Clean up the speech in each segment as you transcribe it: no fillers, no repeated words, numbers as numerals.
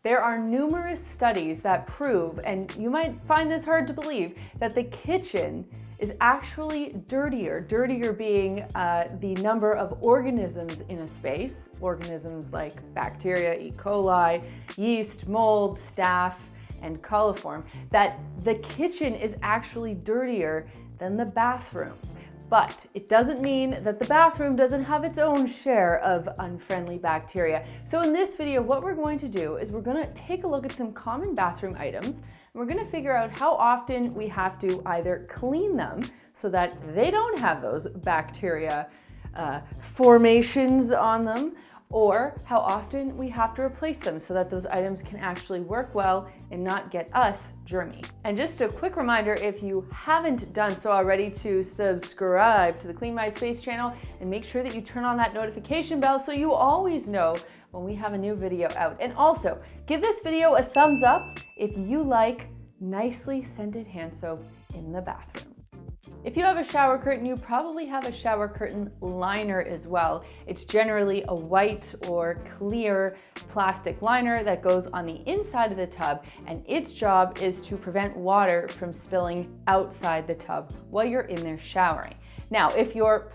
There are numerous studies that prove, and you might find this hard to believe, that the kitchen is actually dirtier. Dirtier being the number of organisms in a space, organisms like bacteria, E. coli, yeast, mold, staph, and coliform, that the kitchen is actually dirtier than the bathroom. But it doesn't mean that the bathroom doesn't have its own share of unfriendly bacteria. So in this video, what we're going to do is we're going to take a look at some common bathroom items. And we're going to figure out how often we have to either clean them so that they don't have those bacteria formations on them, or how often we have to replace them so that those items can actually work well and not get us germy. And just a quick reminder, if you haven't done so already, to subscribe to the Clean My Space channel and make sure that you turn on that notification bell so you always know when we have a new video out. And also, give this video a thumbs up if you like nicely scented hand soap in the bathroom. If you have a shower curtain, you probably have a shower curtain liner as well. It's generally a white or clear plastic liner that goes on the inside of the tub, and its job is to prevent water from spilling outside the tub while you're in there showering. Now, if your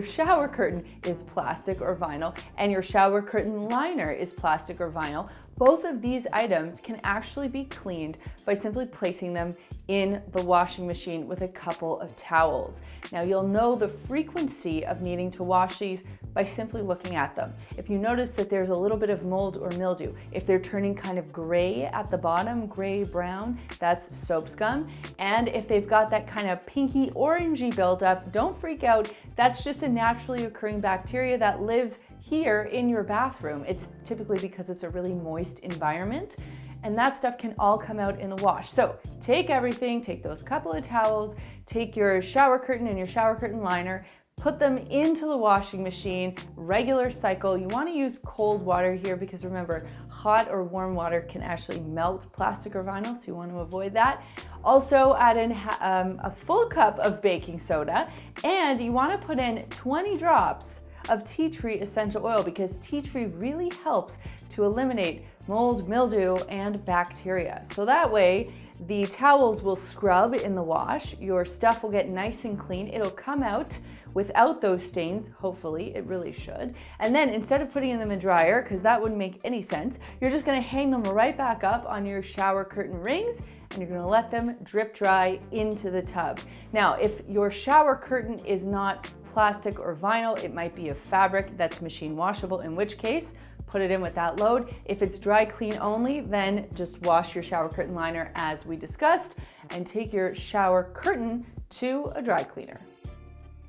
shower curtain is plastic or vinyl and your shower curtain liner is plastic or vinyl, both of these items can actually be cleaned by simply placing them in the washing machine with a couple of towels. Now, you'll know the frequency of needing to wash these by simply looking at them. If you notice that there's a little bit of mold or mildew, if they're turning kind of gray at the bottom, gray-brown, that's soap scum. And if they've got that kind of pinky orangey buildup, don't freak out. That's just a naturally occurring bacteria that lives here in your bathroom. It's typically because it's a really moist environment, and that stuff can all come out in the wash. So take everything, take those couple of towels, take your shower curtain and your shower curtain liner, put them into the washing machine, regular cycle. You want to use cold water here because remember, hot or warm water can actually melt plastic or vinyl, so you want to avoid that. Also add in a full cup of baking soda, and you want to put in 20 drops of tea tree essential oil because tea tree really helps to eliminate mold, mildew, and bacteria. So that way the towels will scrub in the wash, your stuff will get nice and clean, it'll come out without those stains, hopefully, it really should. And then instead of putting them in the dryer, because that wouldn't make any sense, you're just gonna hang them right back up on your shower curtain rings and you're gonna let them drip dry into the tub. Now, if your shower curtain is not plastic or vinyl, it might be a fabric that's machine washable, in which case, put it in with that load. If it's dry clean only, then just wash your shower curtain liner as we discussed and take your shower curtain to a dry cleaner.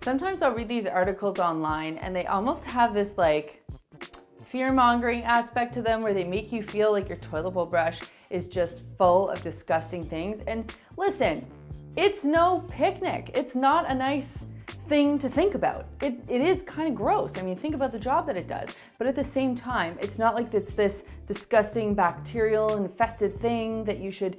Sometimes I'll read these articles online and they almost have this like fear-mongering aspect to them where they make you feel like your toilet bowl brush is just full of disgusting things. And listen, it's no picnic. It's not a nice thing to think about. It is kind of gross. I mean, think about the job that it does. But at the same time, it's not like it's this disgusting bacterial infested thing that you should,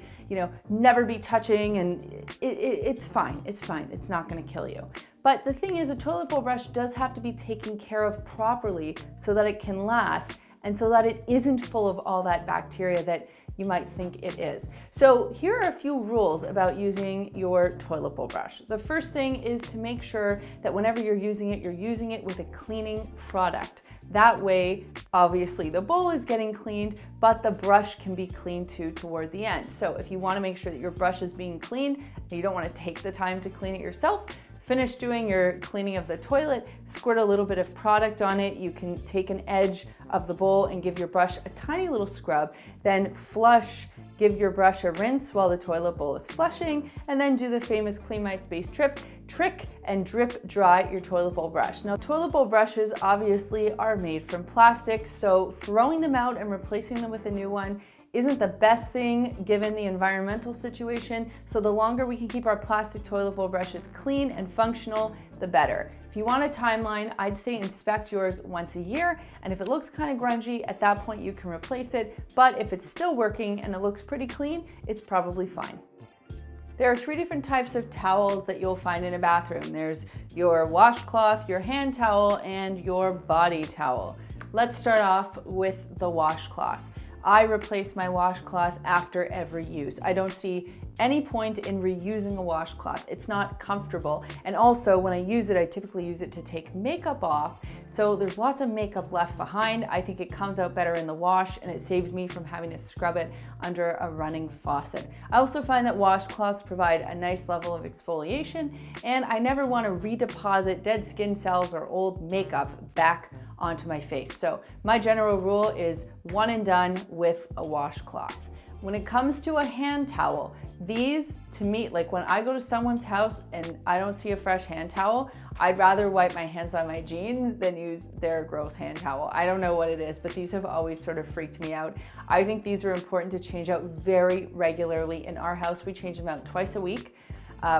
never be touching. And it's fine. It's fine. It's not going to kill you. But the thing is, a toilet bowl brush does have to be taken care of properly so that it can last and so that it isn't full of all that bacteria that you might think it is. So here are a few rules about using your toilet bowl brush. The first thing is to make sure that whenever you're using it with a cleaning product. That way, obviously the bowl is getting cleaned, but the brush can be cleaned too toward the end. So if you want to make sure that your brush is being cleaned and you don't want to take the time to clean it yourself, finish doing your cleaning of the toilet, squirt a little bit of product on it. You can take an edge of the bowl and give your brush a tiny little scrub, then flush, give your brush a rinse while the toilet bowl is flushing, and then do the famous Clean My Space trick and drip dry your toilet bowl brush. Now, toilet bowl brushes obviously are made from plastic, so throwing them out and replacing them with a new one isn't the best thing given the environmental situation, so the longer we can keep our plastic toilet bowl brushes clean and functional, the better. If you want a timeline, I'd say inspect yours once a year, and if it looks kind of grungy, at that point you can replace it, but if it's still working and it looks pretty clean, it's probably fine. There are 3 different types of towels that you'll find in a bathroom. There's your washcloth, your hand towel, and your body towel. Let's start off with the washcloth. I replace my washcloth after every use. I don't see any point in reusing a washcloth. It's not comfortable. And also when I use it, I typically use it to take makeup off. So there's lots of makeup left behind. I think it comes out better in the wash and it saves me from having to scrub it under a running faucet. I also find that washcloths provide a nice level of exfoliation, and I never want to redeposit dead skin cells or old makeup back onto my face. So my general rule is one and done with a washcloth. When it comes to a hand towel, these to me, like when I go to someone's house and I don't see a fresh hand towel, I'd rather wipe my hands on my jeans than use their gross hand towel. I don't know what it is, but these have always sort of freaked me out. I think these are important to change out very regularly. In our house, we change them out twice a week.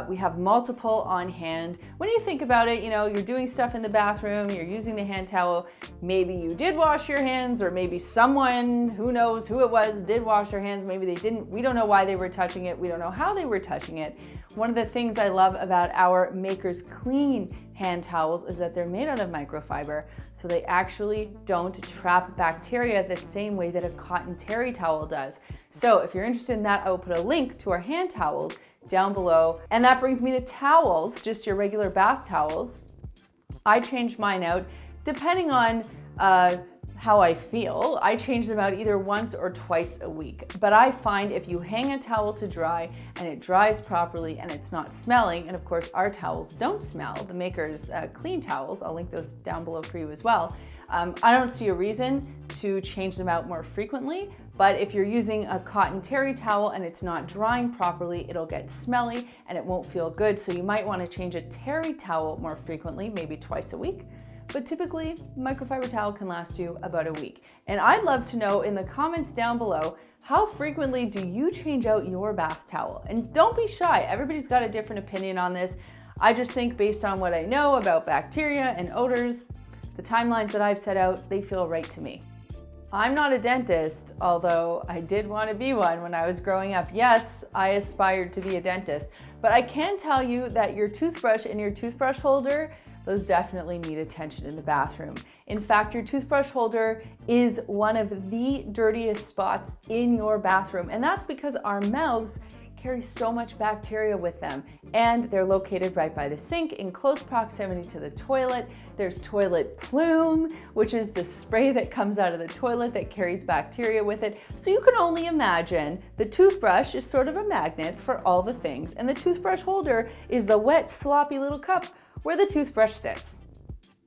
We have multiple on hand. When you think about it, you know, you're doing stuff in the bathroom, you're using the hand towel, maybe you did wash your hands, or maybe someone, who knows who it was, did wash their hands, maybe they didn't. We don't know why they were touching it. We don't know how they were touching it. One of the things I love about our Maker's Clean hand towels is that they're made out of microfiber, so they actually don't trap bacteria the same way that a cotton terry towel does. So if you're interested in that, I will put a link to our hand towels down below. And that brings me to towels, just your regular bath towels. I change mine out depending on how I feel. I change them out either once or twice a week. But I find if you hang a towel to dry and it dries properly and it's not smelling, and of course our towels don't smell, the Maker's Clean towels, I'll link those down below for you as well. I don't see a reason to change them out more frequently, but if you're using a cotton terry towel and it's not drying properly, it'll get smelly and it won't feel good. So you might want to change a terry towel more frequently, maybe twice a week. But typically, microfiber towel can last you about a week. And I'd love to know in the comments down below, how frequently do you change out your bath towel? And don't be shy, everybody's got a different opinion on this. I just think based on what I know about bacteria and odors, the timelines that I've set out, they feel right to me. I'm not a dentist, although I did want to be one when I was growing up. Yes, I aspired to be a dentist, but I can tell you that your toothbrush and your toothbrush holder, those definitely need attention in the bathroom. In fact, your toothbrush holder is one of the dirtiest spots in your bathroom, and that's because our mouths carry so much bacteria with them, and they're located right by the sink in close proximity to the toilet. There's toilet plume, which is the spray that comes out of the toilet that carries bacteria with it. So you can only imagine the toothbrush is sort of a magnet for all the things, and the toothbrush holder is the wet, sloppy little cup where the toothbrush sits.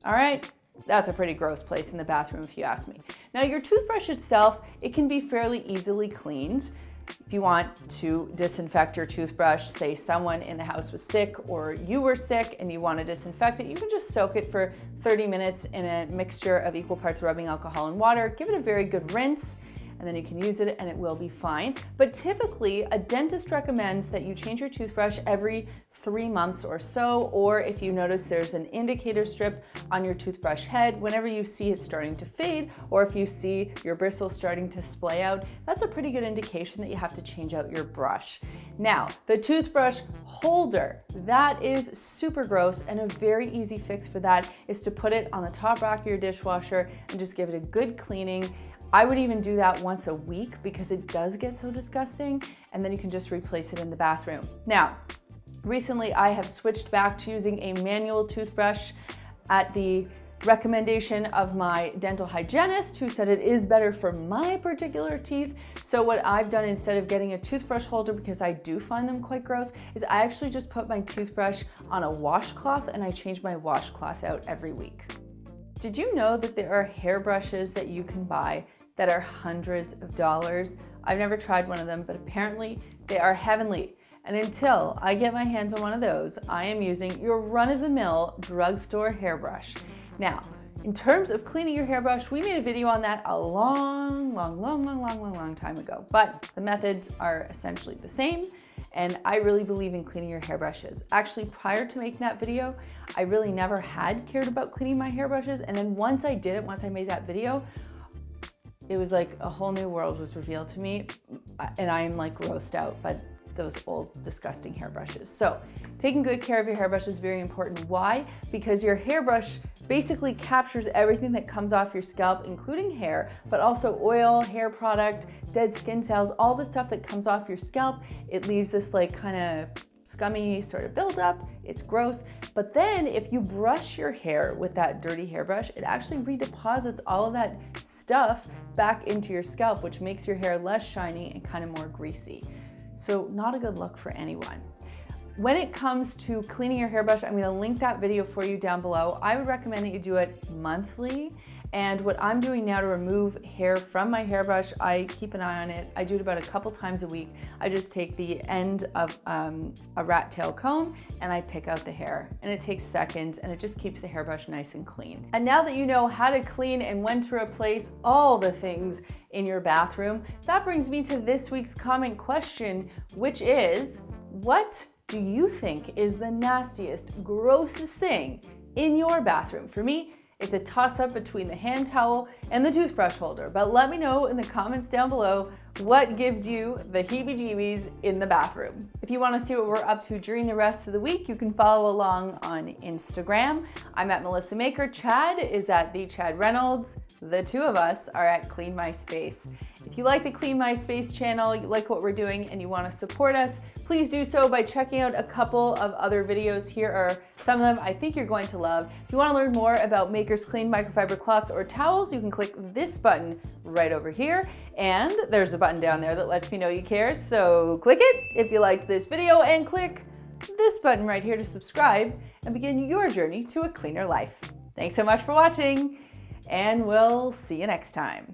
All right? That's a pretty gross place in the bathroom if you ask me. Now your toothbrush itself, it can be fairly easily cleaned. If you want to disinfect your toothbrush, say someone in the house was sick or you were sick and you want to disinfect it, you can just soak it for 30 minutes in a mixture of equal parts rubbing alcohol and water. Give it a very good rinse, and then you can use it and it will be fine. But typically, a dentist recommends that you change your toothbrush every 3 months or so, or if you notice there's an indicator strip on your toothbrush head, whenever you see it starting to fade, or if you see your bristles starting to splay out, that's a pretty good indication that you have to change out your brush. Now, the toothbrush holder, that is super gross, and a very easy fix for that is to put it on the top rack of your dishwasher and just give it a good cleaning. I would even do that once a week because it does get so disgusting, and then you can just replace it in the bathroom. Now, recently I have switched back to using a manual toothbrush at the recommendation of my dental hygienist, who said it is better for my particular teeth. So what I've done instead of getting a toothbrush holder, because I do find them quite gross, is I actually just put my toothbrush on a washcloth and I change my washcloth out every week. Did you know that there are hairbrushes that you can buy that are hundreds of dollars? I've never tried one of them, but apparently they are heavenly. And until I get my hands on one of those, I am using your run-of-the-mill drugstore hairbrush. Now, in terms of cleaning your hairbrush, we made a video on that a long time ago, but the methods are essentially the same, and I really believe in cleaning your hairbrushes. Actually, prior to making that video, I really never had cared about cleaning my hairbrushes, and then once I did it, once I made that video, it was like a whole new world was revealed to me, and I am like grossed out by those old disgusting hairbrushes. So taking good care of your hairbrush is very important. Why? Because your hairbrush basically captures everything that comes off your scalp, including hair, but also oil, hair product, dead skin cells, all the stuff that comes off your scalp. It leaves this like kind of scummy sort of buildup. It's gross. But then if you brush your hair with that dirty hairbrush, it actually redeposits all of that stuff back into your scalp, which makes your hair less shiny and kind of more greasy. So not a good look for anyone. When it comes to cleaning your hairbrush, I'm gonna link that video for you down below. I would recommend that you do it monthly. And what I'm doing now to remove hair from my hairbrush, I keep an eye on it. I do it about a couple times a week. I just take the end of a rat tail comb and I pick out the hair. And it takes seconds and it just keeps the hairbrush nice and clean. And now that you know how to clean and when to replace all the things in your bathroom, that brings me to this week's comment question, which is, what do you think is the nastiest, grossest thing in your bathroom? For me, it's a toss-up between the hand towel and the toothbrush holder, but let me know in the comments down below what gives you the heebie-jeebies in the bathroom. If you want to see what we're up to during the rest of the week, you can follow along on Instagram. I'm at Melissa Maker. Chad is at the Chad Reynolds. The two of us are at Clean My Space. If you like the Clean My Space channel, you like what we're doing, and you want to support us, please do so by checking out a couple of other videos. Here are some of them I think you're going to love. If you want to learn more about Maker's Clean microfiber cloths or towels, you can click this button right over here. And there's a button down there that lets me know you care. So click it if you liked this video, and click this button right here to subscribe and begin your journey to a cleaner life. Thanks so much for watching, and we'll see you next time.